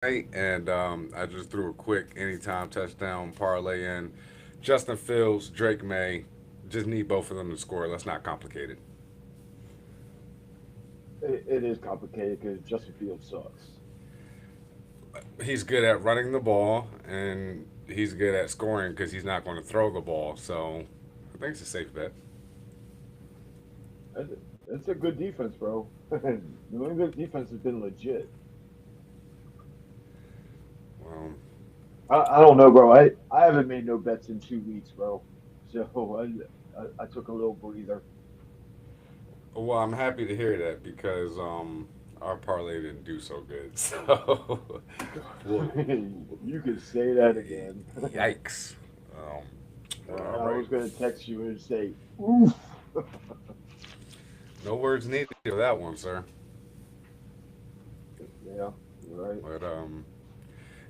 and I just threw a quick anytime touchdown parlay in. Justin Fields, Drake May. Just need both of them to score. Let's not complicate it. It is complicated because Justin Fields sucks. He's good at running the ball, and he's good at scoring because he's not going to throw the ball. So I think it's a safe bet. It's it's a good defense, bro. New England's defense has been legit. Um, I don't know, bro. I haven't made no bets in 2 weeks, bro. So I took a little breather. well, I'm happy to hear that because our parlay didn't do so good. So, well, You could say that again. yikes. Um, all I right. was gonna text you and say, "Oof." No words needed for that one, sir. Yeah, you're right. But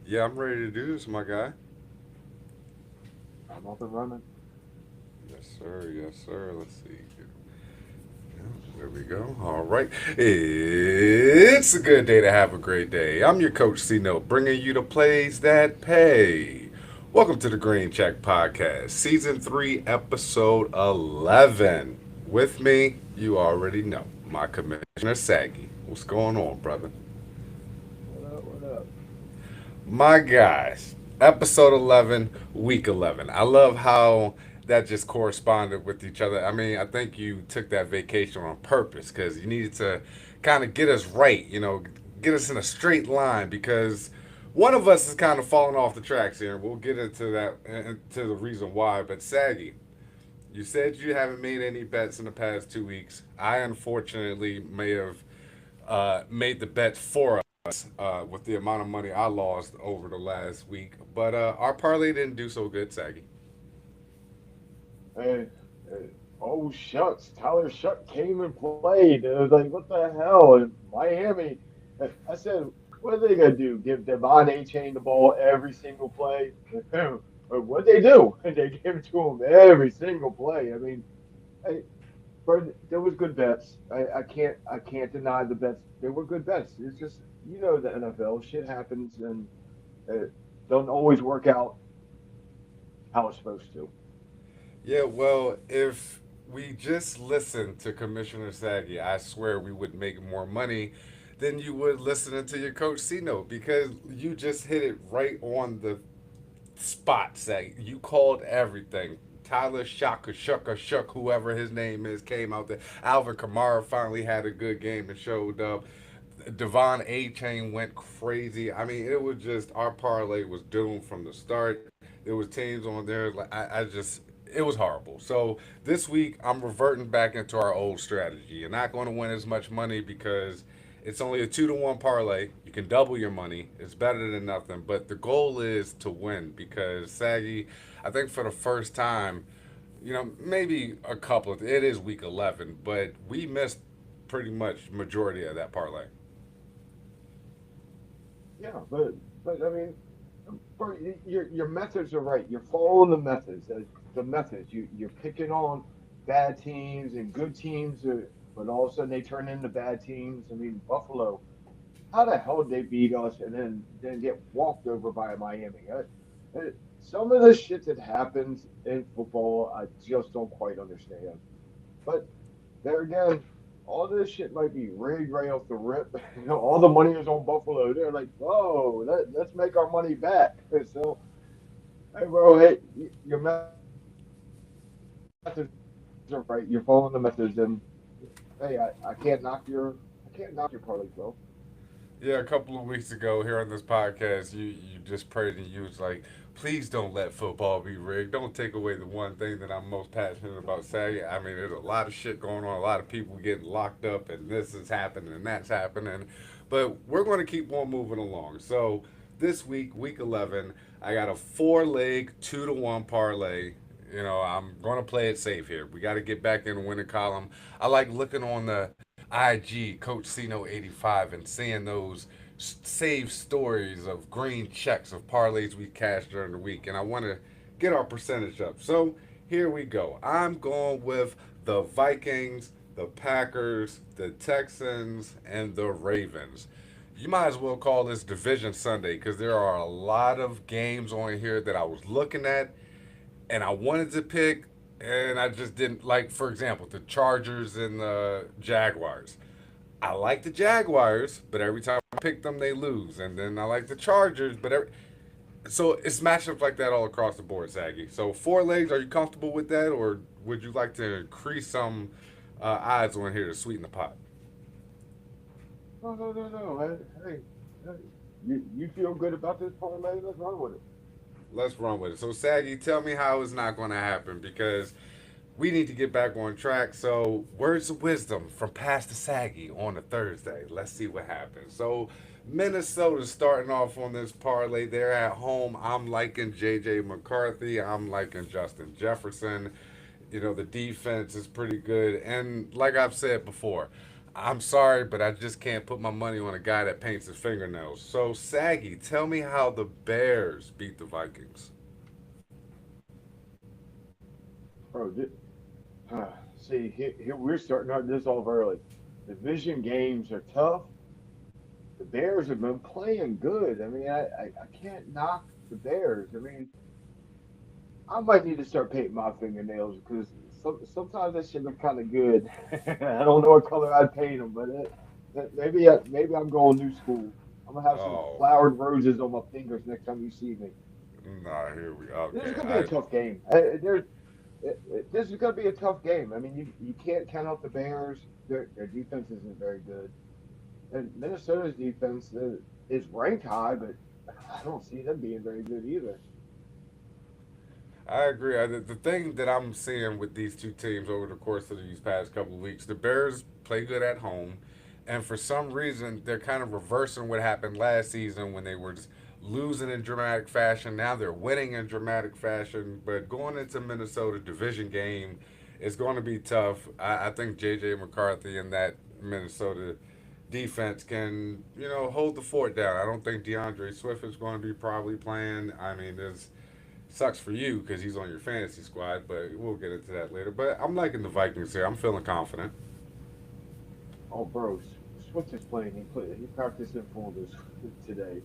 yeah, I'm ready to do this, my guy. I'm up and running. Yes, sir. Yes, sir. Let's see. Yeah, there we go. All right. It's a good day to have a great day. I'm your coach C Note, bringing you the plays that pay. Welcome to the Green Check Podcast, Season 3, Episode 11. With me, you already know, my Commissioner Saggy. What's going on, brother? What up? What up? My guys, episode 11, week 11. I love how that just corresponded with each other. I mean, I think you took that vacation on purpose because you needed to kind of get us right, get us in a straight line because one of us is kind of falling off the tracks here. We'll get into that, into the reason why. But Saggy, you said you haven't made any bets in the past 2 weeks. I unfortunately may have made the bet for with the amount of money I lost over the last week. But our parlay didn't do so good, Saggy. Hey, hey, oh shucks, Tyler Shuck came and played. It was like, what the hell? In Miami. I said, what are they gonna do? Give Devon A. Chain the ball every single play? What they do? They give it to him every single play. I mean, I, but there was good bets. I can't deny the bets. They were good bets. It's just the NFL shit happens and it don't always work out how it's supposed to. Yeah, well, if we just listened to Commissioner Saggy, I swear we would make more money than you would listening to your coach C note because you just hit it right on the spot, Saggy. You called everything. Tyler Shuck, whoever his name is, came out there. Alvin Kamara finally had a good game and showed up. Devon A. Chain went crazy. I mean, it was just our parlay was doomed from the start. There was teams on there like I just it was horrible. So this week I'm reverting back into our old strategy. You're not going to win as much money because it's only a 2-to-1 parlay. You can double your money. It's better than nothing. But the goal is to win because Saggy, I think for the first time, maybe a couple. It is week 11, but we missed pretty much majority of that parlay. Yeah, but I mean, bro, your methods are right. You're following the methods. The methods. You're picking on bad teams and good teams, but all of a sudden they turn into bad teams. I mean, Buffalo. How the hell did they beat us and then get walked over by Miami? Some of the shit that happens in football, I just don't quite understand. But there again, all this shit might be rigged right off the rip. All the money is on Buffalo. They're like, whoa, let's make our money back. So, hey, bro, hey, your methods are right. You're following the methods, and hey, I can't knock your parlays, bro. Yeah, a couple of weeks ago here on this podcast, you just prayed and you was like, please don't let football be rigged. Don't take away the one thing that I'm most passionate about saying. I mean, there's a lot of shit going on, a lot of people getting locked up, and this is happening and that's happening. But we're going to keep on moving along. So this week, week 11, I got a 4-leg 2-to-1 parlay. I'm going to play it safe here. We got to get back in the winning column. I like looking on the IG, Coach Cino 85, and seeing those saved stories of green checks of parlays we cashed during the week. And I want to get our percentage up. So here we go. I'm going with the Vikings, the Packers, the Texans, and the Ravens. you might as well call this Division Sunday because there are a lot of games on here that I was looking at and I wanted to pick, and I just didn't like. For example, the Chargers and the Jaguars. I like the Jaguars, but every time I pick them, they lose. And then I like the Chargers, but so it's matchups like that all across the board, Saggy. So four legs, are you comfortable with that, or would you like to increase some odds on here to sweeten the pot? No, no, no, no. Hey, you feel good about this parlay? Let's run with it. Let's run with it. So Saggy, tell me how it's not going to happen because we need to get back on track. So, words of wisdom from Pastor Saggy on a Thursday. Let's see what happens. So, Minnesota starting off on this parlay. They're at home. I'm liking J.J. McCarthy. I'm liking Justin Jefferson. You know, the defense is pretty good. And like I've said before, I'm sorry, but I just can't put my money on a guy that paints his fingernails. So, Saggy, tell me how the Bears beat the Vikings. Bro, see, here we're starting out this off early. Division games are tough. The Bears have been playing good. I mean, I can't knock the Bears. I mean, I might need to start painting my fingernails because sometimes that shit look kind of good. I don't know what color I'd paint them, but maybe I'm going new school. I'm gonna have some Oh, flowered roses on my fingers next time you see me. nah, here we This is okay. gonna be a tough game. This is gonna be a tough game. I mean, you can't count out the Bears. Their defense isn't very good, and Minnesota's defense is ranked high, but I don't see them being very good either. I agree. The thing that I'm seeing with these two teams over the course of these past couple of weeks, the Bears play good at home, and for some reason they're kind of reversing what happened last season when they were just losing in dramatic fashion. Now they're winning in dramatic fashion. But going into Minnesota division game is going to be tough. I think J.J. McCarthy and that Minnesota defense can hold the fort down. I don't think DeAndre Swift is going to be probably playing. I mean, there's sucks for you because he's on your fantasy squad, but we'll get into that later. But I'm liking the Vikings here. I'm feeling confident. Oh, bro, Swift is playing. He practiced in full this today.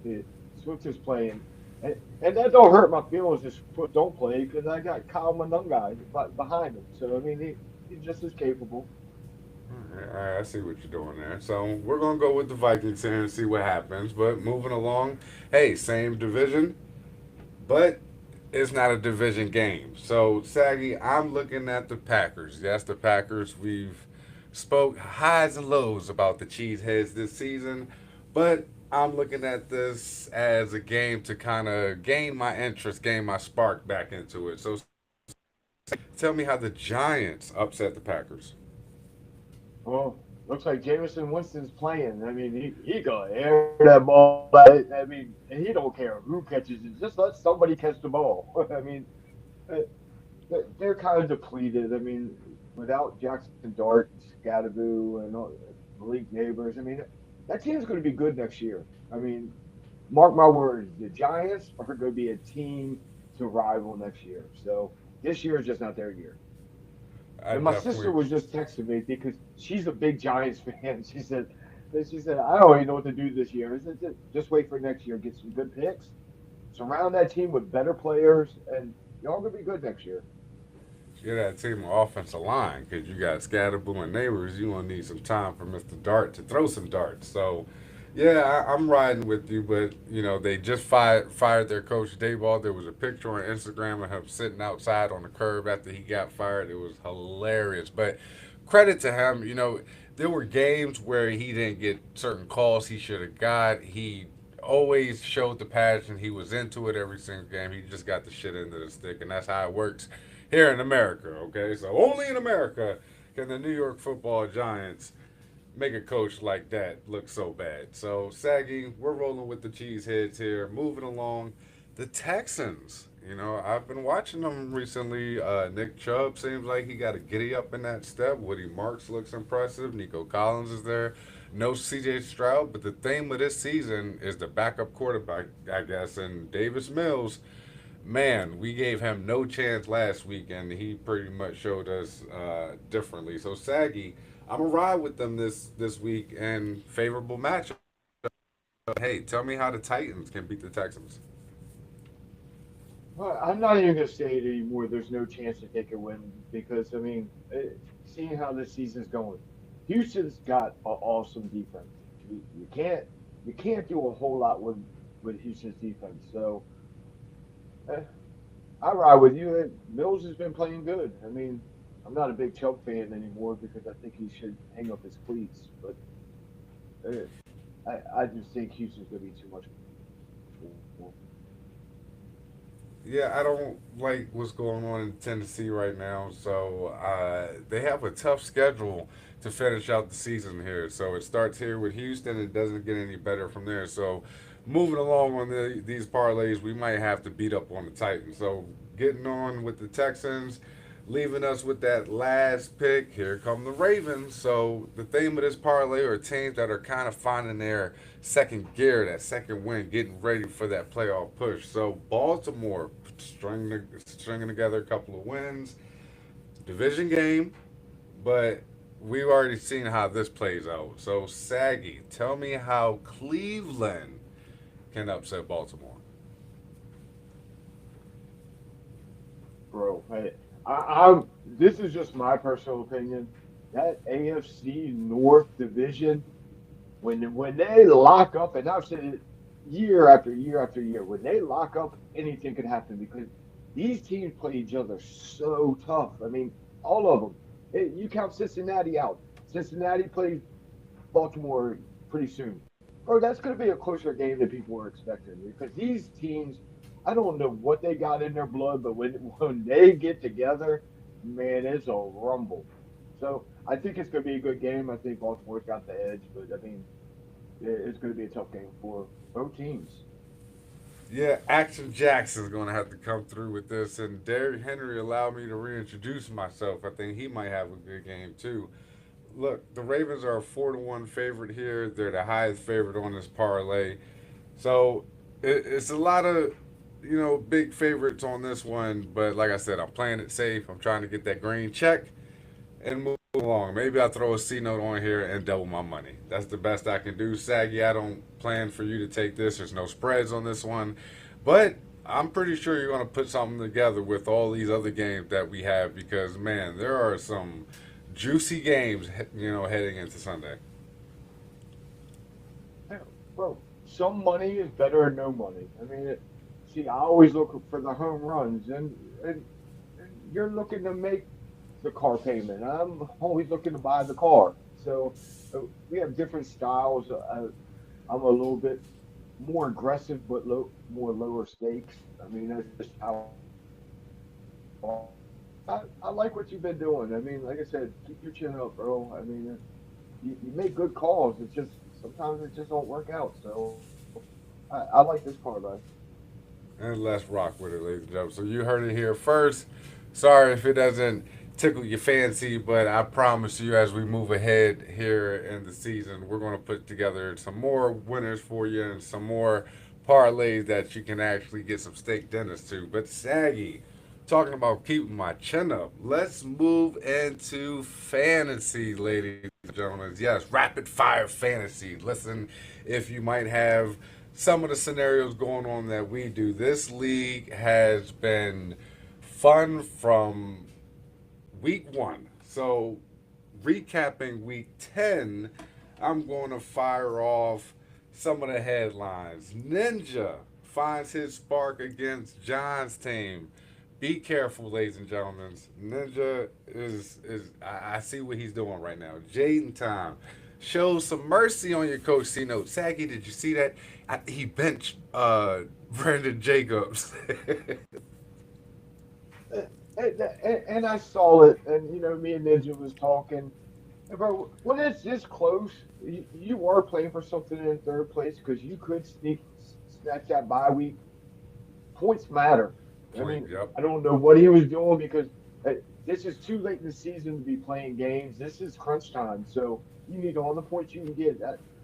Swift is playing, and that don't hurt my feelings if Swift don't play because I got Kyle Monunga behind him. So I mean, he's just as capable. All right, I see what you're doing there. So we're gonna go with the Vikings here and see what happens. But moving along, hey, same division, but it's not a division game. So Saggy, I'm looking at the Packers. Yes, the Packers. We've spoke highs and lows about the Cheeseheads this season, but I'm looking at this as a game to kind of gain my interest, gain my spark back into it. So tell me how the Giants upset the Packers. Well, looks like Jameson Winston's playing. I mean, he gonna air that ball. I mean, and he don't care who catches it. Just let somebody catch the ball. I mean, uh, they're kind of depleted. I mean, without Jackson Dart, Scadaboo, and Malik Neighbors, I mean, that team's going to be good next year. I mean, mark my words, the Giants are going to be a team to rival next year. So this year is just not their year. I And my sister definitely was just texting me because she's a big Giants fan. She said, I don't even know what to do this year. I said, just wait for next year. Get some good picks. Surround that team with better players, and y'all gonna be good next year. get that team of offensive line because you got Scatterboo and Neighbors. You gonna need some time for Mr. Dart to throw some darts. So, yeah, I'm riding with you. But they just fired their coach Dayball. There was a picture on Instagram of him sitting outside on the curb after he got fired. It was hilarious. But credit to him. There were games where he didn't get certain calls he should have got. He always showed the passion. He was into it every single game. He just got the shit into the stick, and that's how it works here in America. Okay, so only in America can the New York Football Giants make a coach like that look so bad. So Saggy, we're rolling with the cheeseheads here. Moving along, the Texans. I've been watching them recently. Nick Chubb seems like he got a giddy up in that step. Woody Marks looks impressive. Nico Collins is there. No C.J. Stroud, but the theme of this season is the backup quarterback, I guess, and Davis Mills. Man, we gave him no chance last week, and he pretty much showed us differently. So Saggy, I'm gonna ride with them this week and favorable matchup. Hey, tell me how the Titans can beat the Texans. Well, I'm not even going to say it anymore. There's no chance that they can win because, I mean, seeing how this season's going, Houston's got an awesome defense. You can't do a whole lot with Houston's defense. So eh, I ride with you. Mills has been playing good. I mean, I'm not a big Chubb fan anymore because I think he should hang up his cleats. But eh, I just think Houston's going to be too much. For Yeah, I don't like what's going on in Tennessee right now. So they have a tough schedule to finish out the season here. So it starts here with Houston. It doesn't get any better from there. So moving along on these parlays, we might have to beat up on the Titans. So getting on with the Texans, leaving us with that last pick. Here come the Ravens. So the theme of this parlay are teams that are kind of finding their second gear, that second win, getting ready for that playoff push. So Baltimore stringing together a couple of wins, division game, but we've already seen how this plays out. So Saggy, tell me how Cleveland can upset Baltimore. bro. I'm. This is just my personal opinion. That AFC North division, when they lock up, and I've said it year after year after year, when they lock up, anything can happen because these teams play each other so tough. I mean, all of them. You count Cincinnati out. Cincinnati plays Baltimore pretty soon. Bro, that's going to be a closer game than people were expecting because these teams, I don't know what they got in their blood, but when they get together, man, it's a rumble. So I think it's going to be a good game. I think Baltimore's got the edge, but I mean, it's going to be a tough game for both teams. Yeah, Action Jackson's going to have to come through with this, and Derrick Henry allowed me to reintroduce myself. I think he might have a good game too. Look, the Ravens are a 4-1 favorite here. They're the highest favorite on this parlay. So it's a lot of big favorites on this one. But like I said, I'm playing it safe. I'm trying to get that green check and move along. Maybe I'll throw a C note on here and double my money. That's the best I can do. Saggy, I don't plan for you to take this. There's no spreads on this one. But I'm pretty sure you're going to put something together with all these other games that we have because, man, there are some juicy games, heading into Sunday. Yeah, bro, some money is better than no money. I mean, see, I always look for the home runs, and you're looking to make the car payment. I'm always looking to buy the car. So we have different styles. I'm a little bit more aggressive, but more lower stakes. I mean, that's just how I like what you've been doing. I mean, like I said, keep your chin up, bro. I mean, you make good calls. It's just sometimes it just don't work out. So I like this parlay. And let's rock with it, ladies and gentlemen. So you heard it here first. Sorry if it doesn't tickle your fancy, but I promise you, as we move ahead here in the season, we're going to put together some more winners for you and some more parlays that you can actually get some steak dinners to. But Saggy, talking about keeping my chin up, let's move into fantasy, ladies and gentlemen. Yes, rapid fire fantasy. Listen, if you might have some of the scenarios going on that we do, this league has been fun from week one. So, recapping week 10, I'm going to fire off some of the headlines. Ninja finds his spark against John's team. Be careful, ladies and gentlemen. Ninja is I see what he's doing right now. Jaden time. Show some mercy on your coach C note. Saggy, did you see that? He benched Brandon Jacobs. And I saw it, and me and Ninja was talking. And bro, when it's this close, you are playing for something in third place because you could snatch that bye week. Points matter. I Point, mean, yep. I don't know what he was doing because this is too late in the season to be playing games. This is crunch time, so you need all the points you can get.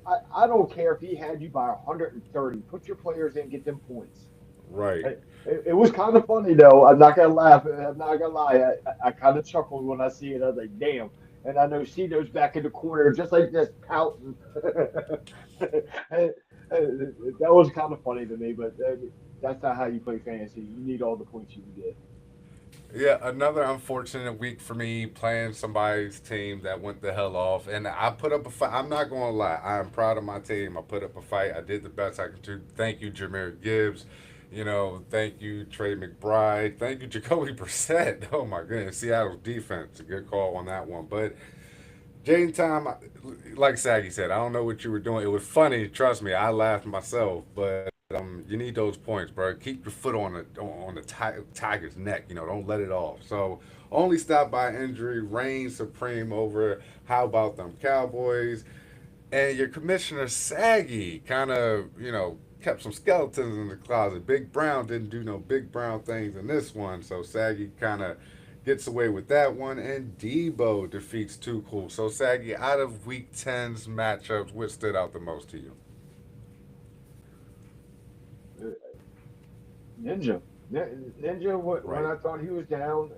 I don't care if he had you by 130. Put your players in, get them points. Right. It was kind of funny though. I'm not gonna laugh. I'm not gonna lie. I kind of chuckled when I see it. I was like, "Damn!" And I know Cito's back in the corner, just like this, pouting. and, That was kind of funny to me, but that's not how you play fantasy. You need all the points you can get. Yeah, another unfortunate week for me playing somebody's team that went the hell off. And I put up a fight. I'm not going to lie. I'm proud of my team. I put up a fight. I did the best I could do. Thank you, Jameer Gibbs. Thank you, Trey McBride. Thank you, Jacoby Brissett. Oh, my goodness. Seattle's defense. A good call on that one. But Jane Time, like Saggy said, I don't know what you were doing. It was funny. Trust me. I laughed myself. But you need those points, bro. Keep your foot on the Tiger's neck. Don't let it off. So only stop by injury, reign supreme over. How about them Cowboys? And your commissioner Saggy kind of kept some skeletons in the closet. Big Brown didn't do no Big Brown things in this one, so Saggy kind of gets away with that one. And Debo defeats Too Cool. So Saggy, out of Week 10's matchups, what stood out the most to you? Uh, Ninja, Ninja. When Right. I thought he was down,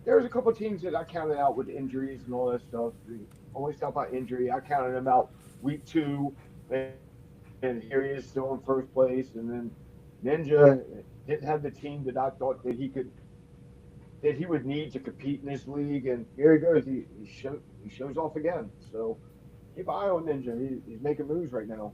there was a couple teams that I counted out with injuries and all that stuff. Always talk about injury. I counted him out week two, and here he is still in first place. And then Ninja didn't have the team that I thought that he would need to compete in this league. And here he goes. He shows off again. So keep an eye on Ninja. He's making moves right now.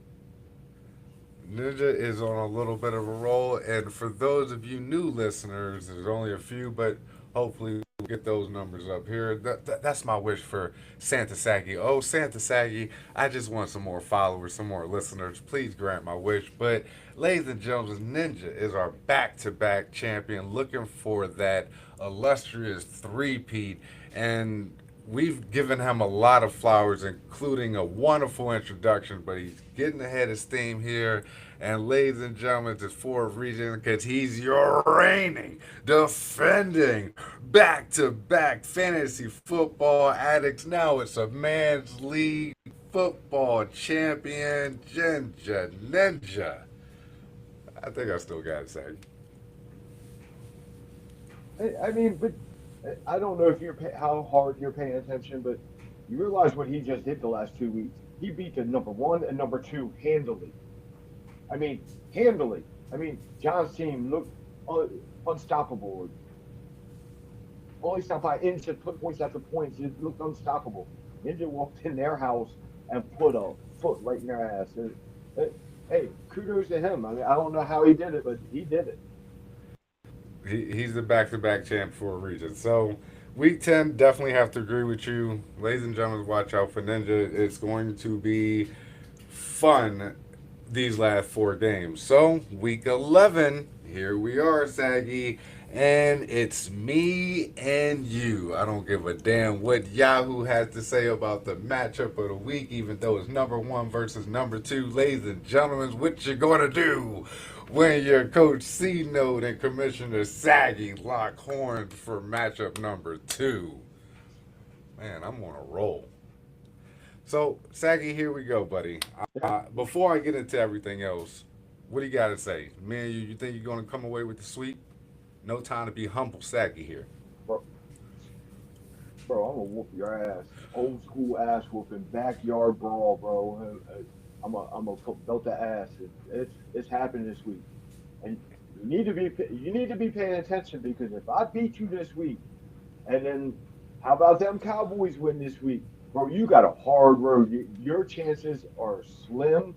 Ninja is on a little bit of a roll, and for those of you new listeners, there's only a few, but hopefully we'll get those numbers up here. That's my wish for Santa Saggy. Oh, Santa Saggy, I just want some more followers, some more listeners. Please grant my wish. But, ladies and gentlemen, Ninja is our back-to-back champion, looking for that illustrious three-peat, and we've given him a lot of flowers, including a wonderful introduction, but he's getting ahead of steam here. And ladies and gentlemen, it's for a reason because he's your reigning, defending, back-to-back fantasy football addicts. Now it's a man's league football champion, Ginger Ninja. I think I still got to say. I mean, but I don't know if how hard you're paying attention, but you realize what he just did the last 2 weeks. He beat the number one and number two handily. I mean, handily. I mean, John's team looked unstoppable. Only stopped by inches, put points after points. It looked unstoppable. Ninja walked in their house and put a foot right in their ass. Uh, hey, kudos to him. I mean, I don't know how he did it, but he did it. He's the back-to-back champ for a reason. So, week 10, definitely have to agree with you. Ladies and gentlemen, watch out for Ninja. It's going to be fun these last four games. So, week 11, here we are, Saggy. And it's me and you. I don't give a damn what Yahoo has to say about the matchup of the week, even though it's number one versus number two. Ladies and gentlemen, what you gonna do when your coach C Note and Commissioner Saggy lock horns for matchup number two? Man, I'm on a roll. So, Saggy, here we go, buddy. Before I get into everything else, what do you got to say? Me and you think you're going to come away with the sweep? No time to be humble, Saggy here. Bro, bro, I'm gonna whoop your ass. Old school ass whooping, backyard brawl, bro. I'm a put belt the ass. It's happening this week, and you need to be paying attention because if I beat you this week, and then how about them Cowboys win this week, bro? You got a hard road. Your chances are slim,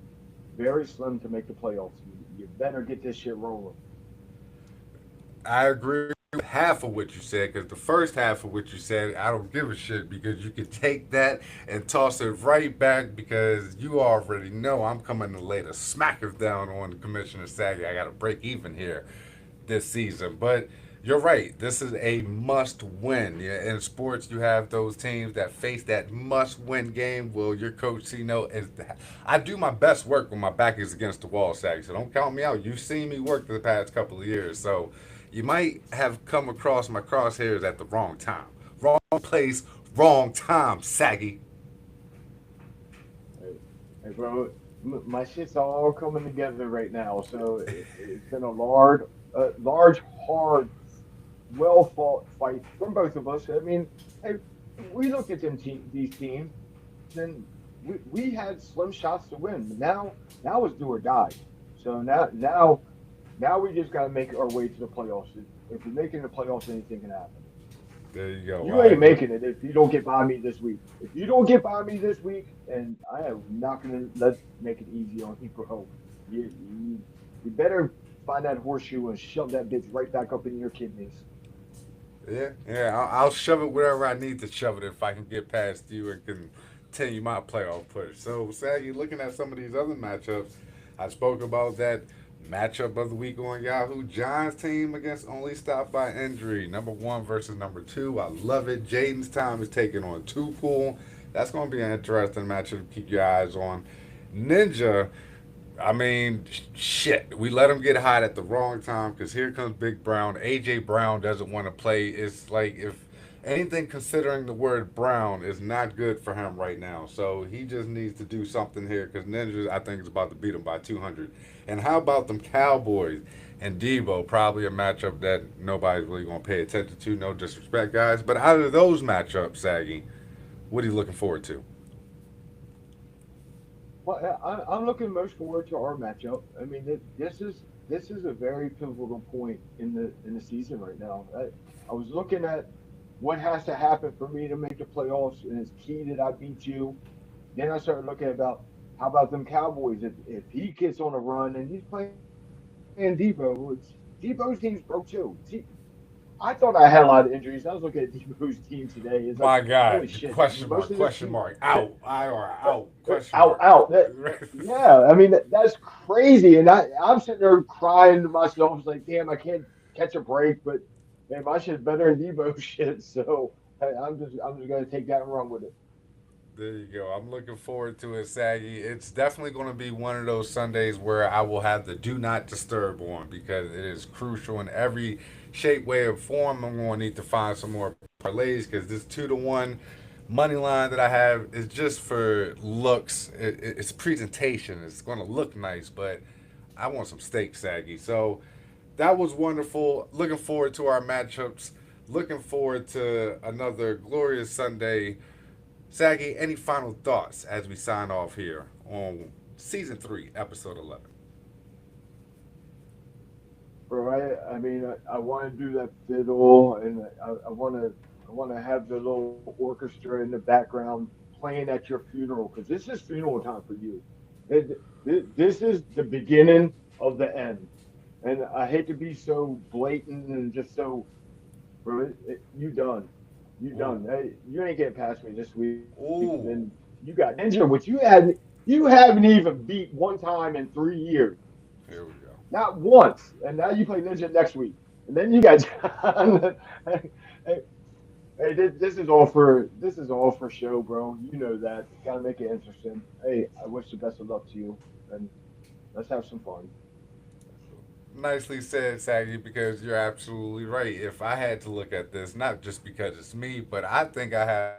very slim to make the playoffs. You better get this shit rolling. I agree with half of what you said because the first half of what you said, I don't give a shit because you can take that and toss it right back because you already know I'm coming to lay the smackers down on Commissioner Saggy. I got to break even here this season. But you're right. This is a must win. Yeah, in sports, you have those teams that face that must win game. Well, your coach, is. I do my best work when my back is against the wall, Saggy. So don't count me out. You've seen me work the past couple of years. So you might have come across my crosshairs at the wrong time. Wrong place, wrong time, Saggy. Hey, bro, my shit's all coming together right now. So it's been a large, hard, well fought fight from both of us. I mean, hey, we look at these teams, then we had slim shots to win. Now it's do or die. So now we just got to make our way to the playoffs. If we're making the playoffs, anything can happen. There you go. You ain't making it if you don't get by me this week. If you don't get by me this week, and I am not gonna let make it easy on Equal Hope. You better find that horseshoe and shove that bitch right back up in your kidneys. Yeah. I'll shove it wherever I need to shove it if I can get past you and continue my playoff push. So, Saggy, looking at some of these other matchups, I spoke about that matchup of the week on Yahoo. John's team against Only Stopped by Injury. Number one versus number two. I love it. Jaden's time is taking on Two Pool. That's going to be an interesting matchup to keep your eyes on. Ninja, I mean, shit. We let him get hot at the wrong time because here comes Big Brown. AJ Brown doesn't want to play. It's like if anything considering the word Brown is not good for him right now. So he just needs to do something here because Ninja, I think, is about to beat him by 200. And how about them Cowboys and Debo? Probably a matchup that nobody's really going to pay attention to. No disrespect, guys. But out of those matchups, Saggy, what are you looking forward to? Well, I'm looking most forward to our matchup. I mean, this is a very pivotal point in the season right now. I was looking at what has to happen for me to make the playoffs, and it's key that I beat you. Then I started looking about how about them Cowboys if he gets on a run and he's playing Debo. Debo's team's broke too. I thought I had a lot of injuries. I was looking at Debo's team today. It's like My holy God, shit. question Most mark, of this question team, mark, out, IR, out, question out, mark. out. Yeah, I mean that's crazy, and I'm sitting there crying to myself. I was like, damn, I can't catch a break, but man, my shit's better than Debo shit. So hey, I'm just gonna take that and run with it. There you go. I'm looking forward to it, Saggy. It's definitely going to be one of those Sundays where I will have the do not disturb on because it is crucial in every shape, way, or form. I'm going to need to find some more parlays because this 2-1 money line that I have is just for looks. It's presentation. It's going to look nice, but I want some steak, Saggy. So that was wonderful. Looking forward to our matchups. Looking forward to another glorious Sunday. Saggy, any final thoughts as we sign off here on season 3, episode 11? Bro, I mean, I want to do that fiddle, and I want to have the little orchestra in the background playing at your funeral because this is funeral time for you. This is the beginning of the end, and I hate to be so blatant and just so, bro. You done, you Ooh. done. Hey, you ain't getting past me this week, and then Ooh. you got Ninja, which you haven't even beat one time in 3 years. Here we go. Not once. And now you play Ninja next week. And then you got John. Hey, hey, this is all for show, bro. You know that. Gotta make it interesting. Hey, I wish the best of luck to you, and let's have some fun. Nicely said, Saggy, because you're absolutely right. If I had to look at this, not just because it's me, but I think I have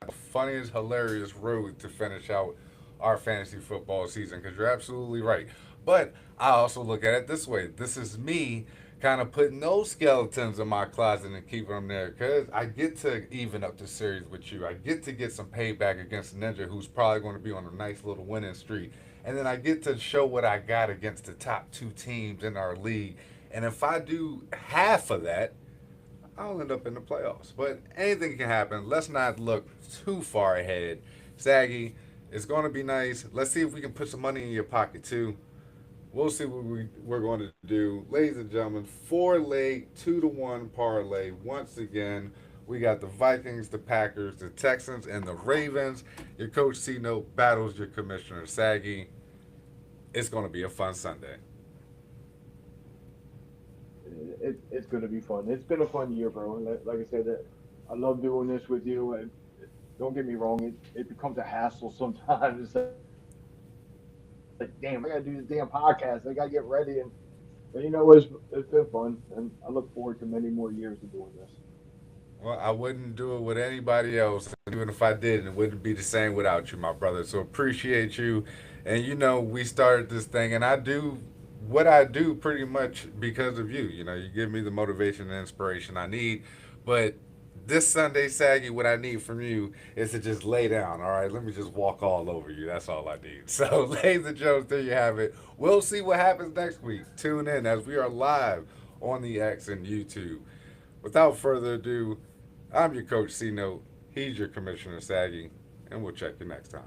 the funniest, hilarious road to finish out our fantasy football season, because you're absolutely right. But I also look at it this way. This is me kind of putting those skeletons in my closet and keeping them there because I get to even up the series with you. I get some payback against Ninja, who's probably going to be on a nice little winning streak. And then I get to show what I got against the top two teams in our league. And if I do half of that, I'll end up in the playoffs. But anything can happen. Let's not look too far ahead. Saggy, it's going to be nice. Let's see if we can put some money in your pocket too. We'll see what we're going to do. Ladies and gentlemen, 4 leg, 2-1 parlay. Once again, we got the Vikings, the Packers, the Texans, and the Ravens. Your coach C Note battles your commissioner Saggy. It's going to be a fun Sunday. It's gonna be fun. It's been a fun year, bro. Like I said, I love doing this with you. And don't get me wrong, it becomes a hassle sometimes. It's like, damn, I gotta do this damn podcast. I gotta get ready, and but it's been fun, and I look forward to many more years of doing this. Well, I wouldn't do it with anybody else. Even if I did, it wouldn't be the same without you, my brother. So appreciate you. And we started this thing, and I do what I do pretty much because of you. You give me the motivation and inspiration I need. But this Sunday, Saggy, what I need from you is to just lay down. All right, let me just walk all over you. That's all I need. So, ladies and gentlemen, there you have it. We'll see what happens next week. Tune in as we are live on the X and YouTube. Without further ado, I'm your coach C Note. He's your Commissioner Saggy, and we'll check you next time.